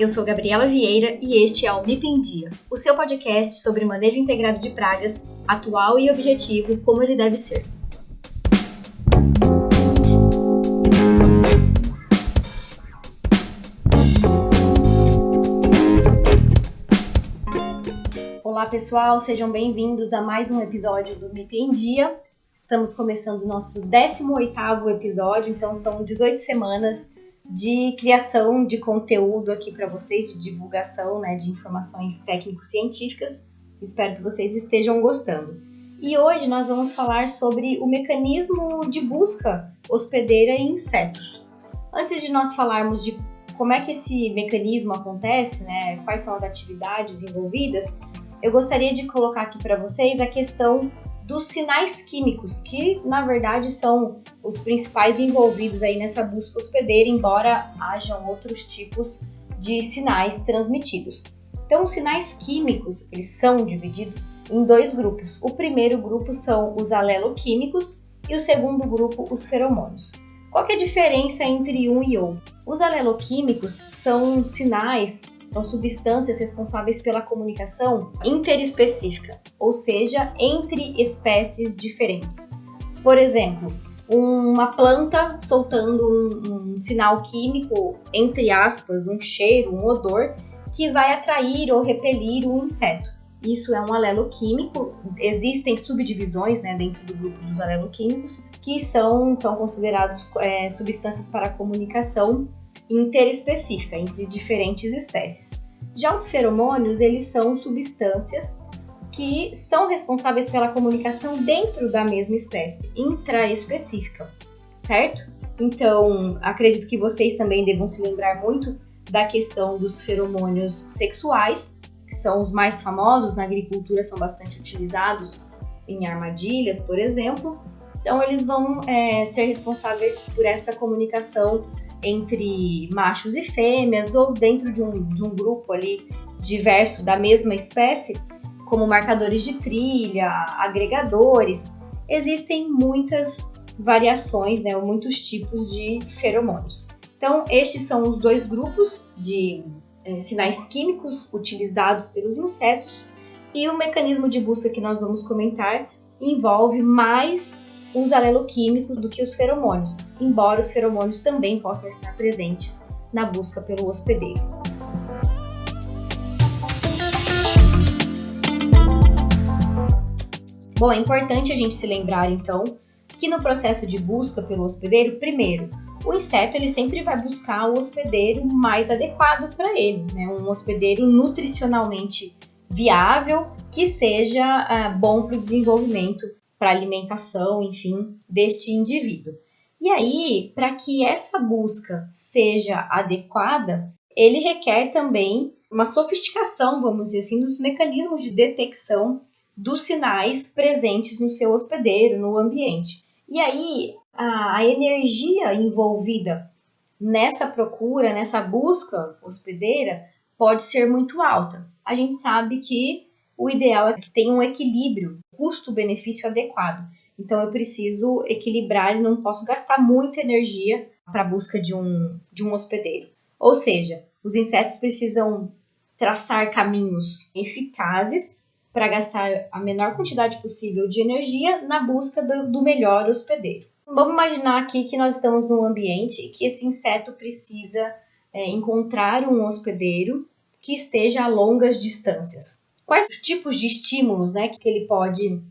Eu sou Gabriela Vieira e este é o MIP em Dia, o seu podcast sobre manejo integrado de pragas, atual e objetivo, como ele deve ser. Olá pessoal, sejam bem-vindos a mais um episódio do MIP em Dia. Estamos começando o nosso 18º episódio, então são 18 semanas de criação de conteúdo aqui para vocês, de divulgação, de informações técnico-científicas. Espero que vocês estejam gostando. E hoje nós vamos falar sobre o mecanismo de busca hospedeira em insetos. Antes de nós falarmos de como é que esse mecanismo acontece, quais são as atividades envolvidas, eu gostaria de colocar aqui para vocês a questão dos sinais químicos, que na verdade são os principais envolvidos aí nessa busca hospedeira, embora hajam outros tipos de sinais transmitidos. Então, os sinais químicos, eles são divididos em dois grupos. O primeiro grupo são os aleloquímicos e o segundo grupo, os feromônios. Qual que é a diferença entre um e outro? Os aleloquímicos são sinais, são substâncias responsáveis pela comunicação interespecífica, ou seja, entre espécies diferentes. Por exemplo, uma planta soltando um sinal químico, entre aspas, um cheiro, um odor, que vai atrair ou repelir um inseto. Isso é um aleloquímico. Existem subdivisões dentro do grupo dos aleloquímicos, que são então considerados substâncias para comunicação interespecífica entre diferentes espécies. Já os feromônios, eles são substâncias que são responsáveis pela comunicação dentro da mesma espécie, intraespecífica, certo? Então, acredito que vocês também devam se lembrar muito da questão dos feromônios sexuais, que são os mais famosos na agricultura, são bastante utilizados em armadilhas, por exemplo. Então, eles vão ser responsáveis por essa comunicação entre machos e fêmeas ou dentro de um grupo ali diverso da mesma espécie, como marcadores de trilha, agregadores. Existem muitas variações, muitos tipos de feromônios. Então, estes são os dois grupos de sinais químicos utilizados pelos insetos, e o mecanismo de busca que nós vamos comentar envolve mais os aleloquímicos do que os feromônios, embora os feromônios também possam estar presentes na busca pelo hospedeiro. Bom, é importante a gente se lembrar, então, que no processo de busca pelo hospedeiro, primeiro, o inseto ele sempre vai buscar o hospedeiro mais adequado para ele, um hospedeiro nutricionalmente viável, que seja bom para o desenvolvimento, para a alimentação, enfim, deste indivíduo. E aí, para que essa busca seja adequada, ele requer também uma sofisticação, vamos dizer assim, dos mecanismos de detecção dos sinais presentes no seu hospedeiro, no ambiente. E aí, a energia envolvida nessa procura, nessa busca hospedeira, pode ser muito alta. A gente sabe que o ideal é que tenha um equilíbrio, custo-benefício adequado. Então, eu preciso equilibrar e não posso gastar muita energia para a busca de um hospedeiro. Ou seja, os insetos precisam traçar caminhos eficazes para gastar a menor quantidade possível de energia na busca do melhor hospedeiro. Vamos imaginar aqui que nós estamos num ambiente e que esse inseto precisa encontrar um hospedeiro que esteja a longas distâncias. Quais os tipos de estímulos que ele pode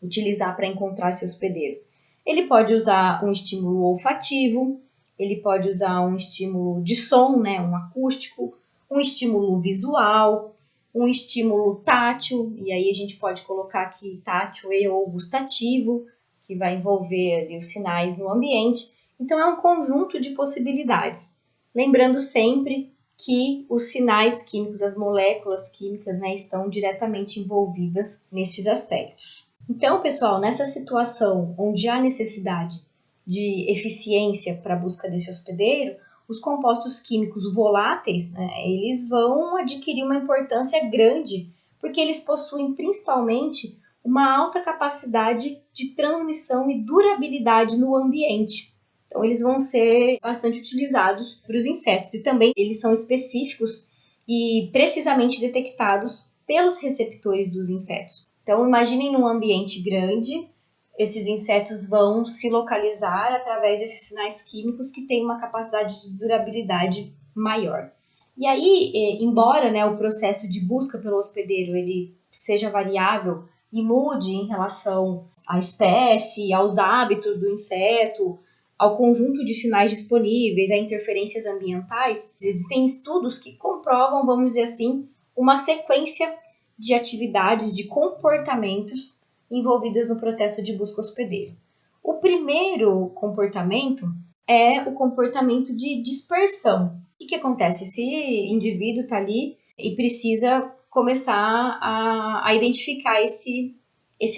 utilizar para encontrar esse hospedeiro? Ele pode usar um estímulo olfativo, ele pode usar um estímulo de som, um acústico, um estímulo visual, um estímulo tátil, e aí a gente pode colocar aqui tátil e ou gustativo, que vai envolver ali os sinais no ambiente. Então, é um conjunto de possibilidades. Lembrando sempre que os sinais químicos, as moléculas químicas, estão diretamente envolvidas nesses aspectos. Então, pessoal, nessa situação onde há necessidade de eficiência para a busca desse hospedeiro, os compostos químicos voláteis, eles vão adquirir uma importância grande, porque eles possuem principalmente uma alta capacidade de transmissão e durabilidade no ambiente. Então, eles vão ser bastante utilizados para os insetos e também eles são específicos e precisamente detectados pelos receptores dos insetos. Então, imaginem num ambiente grande, esses insetos vão se localizar através desses sinais químicos que têm uma capacidade de durabilidade maior. E aí, embora, né, o processo de busca pelo hospedeiro ele seja variável e mude em relação à espécie, aos hábitos do inseto, ao conjunto de sinais disponíveis, a interferências ambientais, existem estudos que comprovam, vamos dizer assim, uma sequência de atividades, de comportamentos envolvidas no processo de busca hospedeiro. O primeiro comportamento é o comportamento de dispersão. O que acontece? Esse indivíduo está ali e precisa começar a identificar esse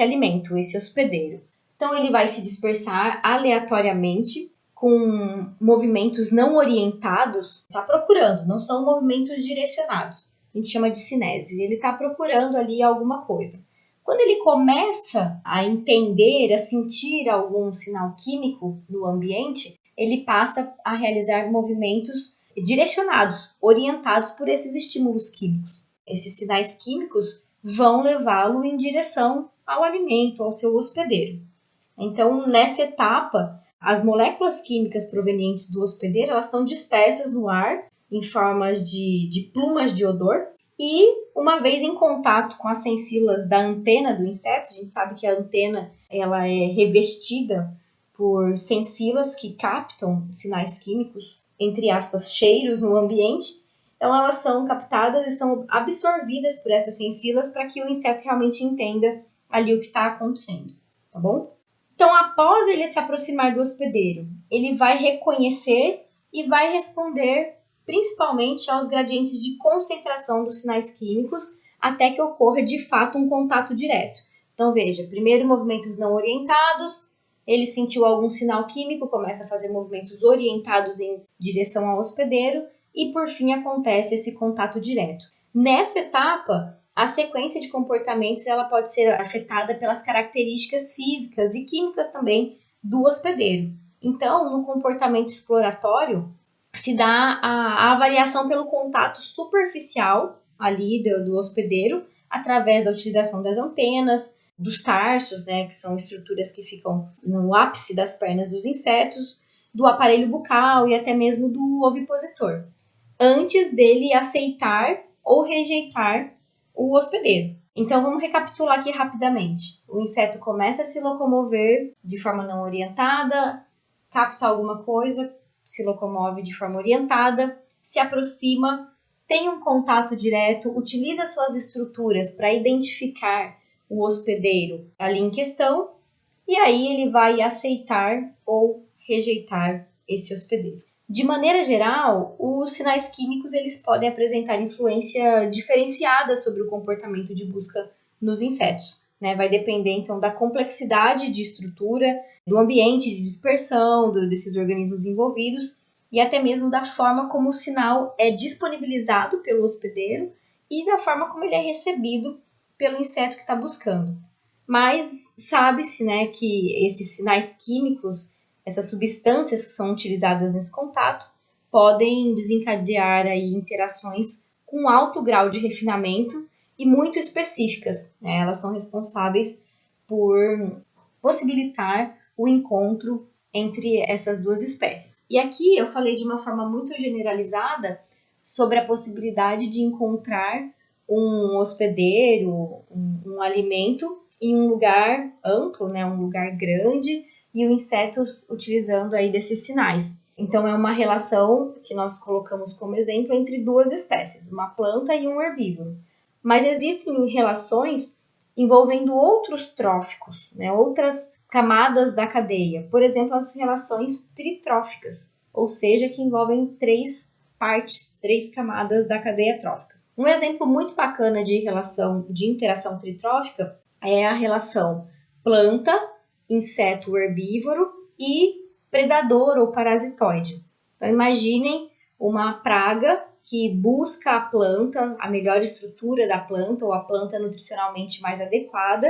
alimento, esse hospedeiro. Então, ele vai se dispersar aleatoriamente com movimentos não orientados, está procurando, não são movimentos direcionados. A gente chama de cinese. Ele está procurando ali alguma coisa. Quando ele começa a entender, a sentir algum sinal químico no ambiente, ele passa a realizar movimentos direcionados, orientados por esses estímulos químicos. Esses sinais químicos vão levá-lo em direção ao alimento, ao seu hospedeiro. Então, nessa etapa, as moléculas químicas provenientes do hospedeiro elas estão dispersas no ar em formas de plumas de odor e, uma vez em contato com as sensilas da antena do inseto, a gente sabe que a antena ela é revestida por sensilas que captam sinais químicos, entre aspas, cheiros no ambiente. Então, elas são captadas e são absorvidas por essas sensilas para que o inseto realmente entenda ali o que está acontecendo, tá bom? Então, após ele se aproximar do hospedeiro, ele vai reconhecer e vai responder principalmente aos gradientes de concentração dos sinais químicos até que ocorra de fato um contato direto. Então, veja, primeiro movimentos não orientados, ele sentiu algum sinal químico, começa a fazer movimentos orientados em direção ao hospedeiro e, por fim, acontece esse contato direto. Nessa etapa, a sequência de comportamentos ela pode ser afetada pelas características físicas e químicas também do hospedeiro. Então, no comportamento exploratório, se dá a avaliação pelo contato superficial ali do hospedeiro, através da utilização das antenas, dos tarsos, né, que são estruturas que ficam no ápice das pernas dos insetos, do aparelho bucal e até mesmo do ovipositor, antes dele aceitar ou rejeitar o hospedeiro. Então, vamos recapitular aqui rapidamente. O inseto começa a se locomover de forma não orientada, capta alguma coisa, se locomove de forma orientada, se aproxima, tem um contato direto, utiliza suas estruturas para identificar o hospedeiro ali em questão, e aí ele vai aceitar ou rejeitar esse hospedeiro. De maneira geral, os sinais químicos eles podem apresentar influência diferenciada sobre o comportamento de busca nos insetos, né? Vai depender, então, da complexidade de estrutura, do ambiente de dispersão desses organismos envolvidos e até mesmo da forma como o sinal é disponibilizado pelo hospedeiro e da forma como ele é recebido pelo inseto que está buscando. Mas sabe-se, né, que esses sinais químicos, essas substâncias que são utilizadas nesse contato, podem desencadear aí interações com alto grau de refinamento e muito específicas, né? Elas são responsáveis por possibilitar o encontro entre essas duas espécies. E aqui eu falei de uma forma muito generalizada sobre a possibilidade de encontrar um hospedeiro, um alimento em um lugar amplo, né, um lugar grande, e o inseto utilizando aí desses sinais. Então, é uma relação que nós colocamos como exemplo entre duas espécies, uma planta e um herbívoro. Mas existem relações envolvendo outros tróficos, né, outras camadas da cadeia. Por exemplo, as relações tritróficas, ou seja, que envolvem três partes, três camadas da cadeia trófica. Um exemplo muito bacana de relação de interação tritrófica é a relação planta, inseto herbívoro e predador ou parasitoide. Então, imaginem uma praga que busca a planta, a melhor estrutura da planta ou a planta nutricionalmente mais adequada,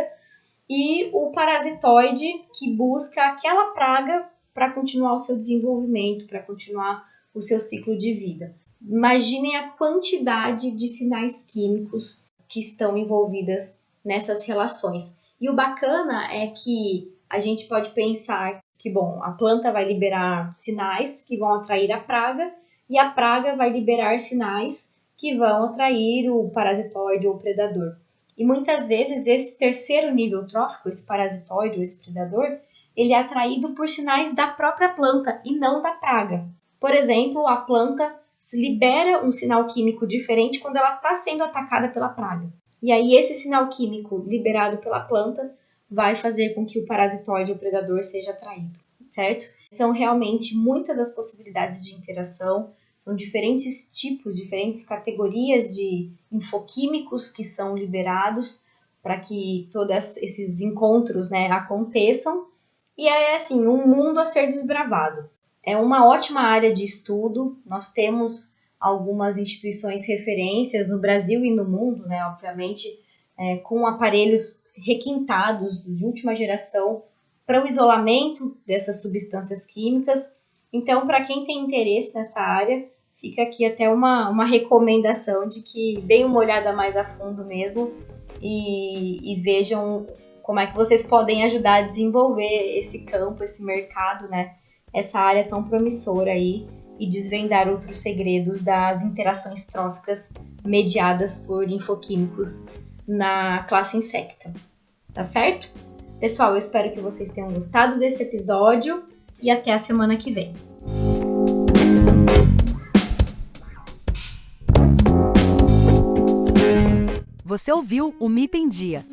e o parasitoide que busca aquela praga para continuar o seu desenvolvimento, para continuar o seu ciclo de vida. imaginem a quantidade de sinais químicos que estão envolvidas nessas relações. E o bacana é que a gente pode pensar que, bom, a planta vai liberar sinais que vão atrair a praga e a praga vai liberar sinais que vão atrair o parasitóide ou o predador. E muitas vezes esse terceiro nível trófico, esse parasitóide ou esse predador, ele é atraído por sinais da própria planta e não da praga. Por exemplo, a planta libera um sinal químico diferente quando ela está sendo atacada pela praga. E aí esse sinal químico liberado pela planta vai fazer com que o parasitóide ou predador seja atraído, certo? São realmente muitas as possibilidades de interação, são diferentes tipos, diferentes categorias de infoquímicos que são liberados para que todos esses encontros, né, aconteçam. E é assim, um mundo a ser desbravado. É uma ótima área de estudo, nós temos algumas instituições referências no Brasil e no mundo, né, obviamente, com aparelhos requintados de última geração para o isolamento dessas substâncias químicas. Então, para quem tem interesse nessa área, fica aqui até uma recomendação de que deem uma olhada mais a fundo mesmo e vejam como é que vocês podem ajudar a desenvolver esse campo, esse mercado, né? Essa área tão promissora aí e desvendar outros segredos das interações tróficas mediadas por infoquímicos na classe Insecta. Tá certo? Pessoal, eu espero que vocês tenham gostado desse episódio e até a semana que vem. Você ouviu o MIP em Dia.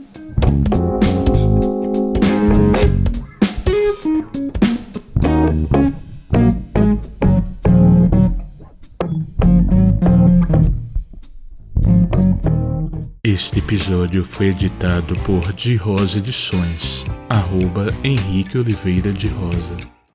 Este episódio foi editado por De Rosa Edições, @Henrique Oliveira de Rosa.